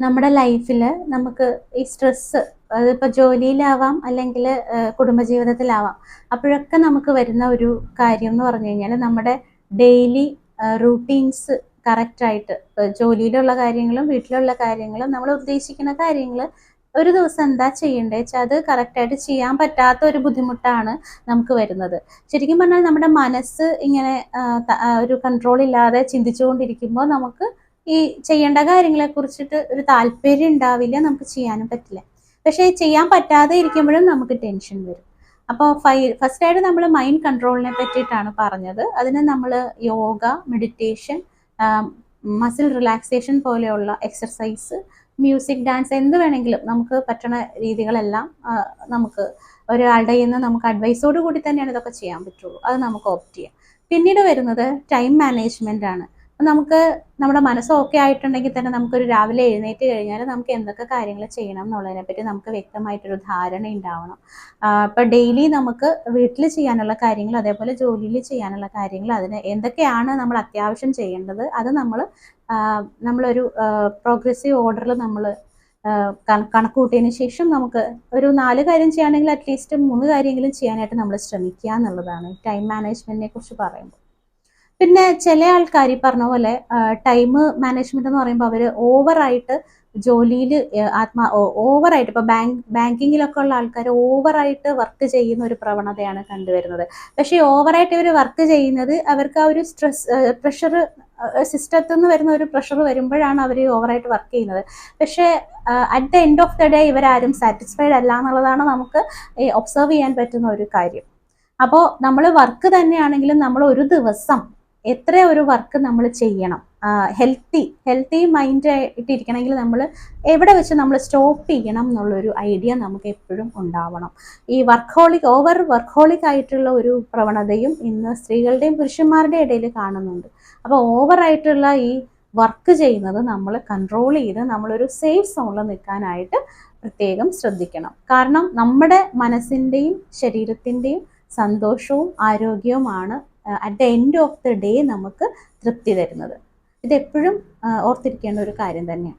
നമ്മുടെ ലൈഫിൽ നമുക്ക് ഈ സ്ട്രെസ്സ് അതിപ്പോൾ ജോലിയിലാവാം അല്ലെങ്കിൽ കുടുംബജീവിതത്തിലാവാം. അപ്പോഴൊക്കെ നമുക്ക് വരുന്ന ഒരു കാര്യം എന്ന് പറഞ്ഞു കഴിഞ്ഞാൽ നമ്മുടെ ഡെയിലി റൂട്ടീൻസ് കറക്റ്റായിട്ട് ജോലിയിലുള്ള കാര്യങ്ങളും വീട്ടിലുള്ള കാര്യങ്ങളും നമ്മൾ ഉദ്ദേശിക്കുന്ന കാര്യങ്ങൾ ഒരു ദിവസം എന്താ ചെയ്യേണ്ടത് വെച്ചാൽ അത് കറക്റ്റായിട്ട് ചെയ്യാൻ പറ്റാത്ത ഒരു ബുദ്ധിമുട്ടാണ് നമുക്ക് വരുന്നത്. ശരിക്കും പറഞ്ഞാൽ നമ്മുടെ മനസ്സ് ഇങ്ങനെ ഒരു കൺട്രോൾ ഇല്ലാതെ ചിന്തിച്ചുകൊണ്ടിരിക്കുമ്പോൾ നമുക്ക് ഈ ചെയ്യേണ്ട കാര്യങ്ങളെ കുറിച്ചിട്ട് ഒരു താല്പര്യം ഉണ്ടാവില്ല, നമുക്ക് ചെയ്യാനും പറ്റില്ല. പക്ഷേ ചെയ്യാൻ പറ്റാതെ ഇരിക്കുമ്പോഴും നമുക്ക് ടെൻഷൻ വരും. അപ്പോൾ ഫസ്റ്റായിട്ട് നമ്മൾ മൈൻഡ് കൺട്രോളിനെ പറ്റിയിട്ടാണ് പറഞ്ഞത്. അതിന് നമ്മൾ യോഗ, മെഡിറ്റേഷൻ, മസിൽ റിലാക്സേഷൻ പോലെയുള്ള എക്സർസൈസ്, മ്യൂസിക്, ഡാൻസ് എന്ത് വേണമെങ്കിലും നമുക്ക് പറ്റുന്ന രീതികളെല്ലാം നമുക്ക് ഒരാളുടെ നിന്ന് നമുക്ക് അഡ്വൈസോട് കൂടി തന്നെയാണ് ഇതൊക്കെ ചെയ്യാൻ പറ്റുള്ളൂ. അത് നമുക്ക് ഓപ്റ്റ് ചെയ്യാം. പിന്നീട് വരുന്നത് ടൈം മാനേജ്മെൻ്റ് ആണ്. നമുക്ക് നമ്മുടെ മനസ്സ് ഓക്കെ ആയിട്ടുണ്ടെങ്കിൽ തന്നെ നമുക്കൊരു രാവിലെ എഴുന്നേറ്റ് കഴിഞ്ഞാൽ നമുക്ക് എന്തൊക്കെ കാര്യങ്ങൾ ചെയ്യണം എന്നുള്ളതിനെപ്പറ്റി നമുക്ക് വ്യക്തമായിട്ടൊരു ധാരണ ഉണ്ടാവണം. ഇപ്പോൾ ഡെയിലി നമുക്ക് വീട്ടിൽ ചെയ്യാനുള്ള കാര്യങ്ങൾ, അതേപോലെ ജോലിയിൽ ചെയ്യാനുള്ള കാര്യങ്ങൾ, അതിന് എന്തൊക്കെയാണ് നമ്മൾ അത്യാവശ്യം ചെയ്യേണ്ടത് അത് നമ്മളൊരു പ്രോഗ്രസീവ് ഓർഡറിൽ നമ്മൾ കണക്ക് കൂട്ടിയതിന് ശേഷം നമുക്ക് ഒരു 4 കാര്യം ചെയ്യുകയാണെങ്കിൽ അറ്റ്ലീസ്റ്റ് 3 കാര്യമെങ്കിലും ചെയ്യാനായിട്ട് നമ്മൾ ശ്രമിക്കുക എന്നുള്ളതാണ് ടൈം മാനേജ്മെൻറ്റിനെ കുറിച്ച് പറയുമ്പോൾ. പിന്നെ ചില ആൾക്കാർ ഈ പറഞ്ഞ പോലെ ടൈം മാനേജ്മെന്റ് എന്ന് പറയുമ്പോൾ അവർ ഓവറായിട്ട് ജോലിയിൽ ഓവറായിട്ട് ഇപ്പോൾ ബാങ്കിങ്ങിലൊക്കെ ഉള്ള ആൾക്കാർ ഓവറായിട്ട് വർക്ക് ചെയ്യുന്ന ഒരു പ്രവണതയാണ് കണ്ടുവരുന്നത്. പക്ഷേ ഓവറായിട്ട് ഇവർ വർക്ക് ചെയ്യുന്നത് അവർക്ക് ആ ഒരു പ്രഷർ, സിസ്റ്റത്തിൽ നിന്ന് വരുന്ന ഒരു പ്രഷർ വരുമ്പോഴാണ് അവർ ഓവറായിട്ട് വർക്ക് ചെയ്യുന്നത്. പക്ഷേ at the end of the day ഇവരാരും സാറ്റിസ്ഫൈഡ് അല്ല എന്നുള്ളതാണ് നമുക്ക് ഒബ്സർവ് ചെയ്യാൻ പറ്റുന്ന ഒരു കാര്യം. അപ്പോൾ നമ്മൾ വർക്ക് തന്നെയാണെങ്കിലും നമ്മൾ ഒരു ദിവസം എത്ര ഒരു വർക്ക് നമ്മൾ ചെയ്യണം, ഹെൽത്തി മൈൻഡ് ആയിട്ട് ഇരിക്കണമെങ്കിൽ നമ്മൾ എവിടെ വെച്ച് നമ്മൾ സ്റ്റോപ്പ് ചെയ്യണം എന്നുള്ളൊരു ഐഡിയ നമുക്ക് എപ്പോഴും ഉണ്ടാവണം. ഈ ഓവർ വർക്ക്ഹോളിക് ആയിട്ടുള്ള ഒരു പ്രവണതയും ഇന്ന് സ്ത്രീകളുടെയും പുരുഷന്മാരുടെയും ഇടയിൽ കാണുന്നുണ്ട്. അപ്പോൾ ഓവറായിട്ടുള്ള ഈ വർക്ക് ചെയ്യുന്നത് നമ്മൾ കൺട്രോൾ ചെയ്ത് നമ്മളൊരു സേഫ് സോണിൽ നിൽക്കാനായിട്ട് പ്രത്യേകം ശ്രദ്ധിക്കണം. കാരണം നമ്മുടെ മനസ്സിൻ്റെയും ശരീരത്തിൻ്റെയും സന്തോഷവും ആരോഗ്യവുമാണ് at the end of the day നമുക്ക് തൃപ്തി തരുന്നത്. ഇതെപ്പോഴും ഓർത്തിരിക്കേണ്ട ഒരു കാര്യം തന്നെയാണ്.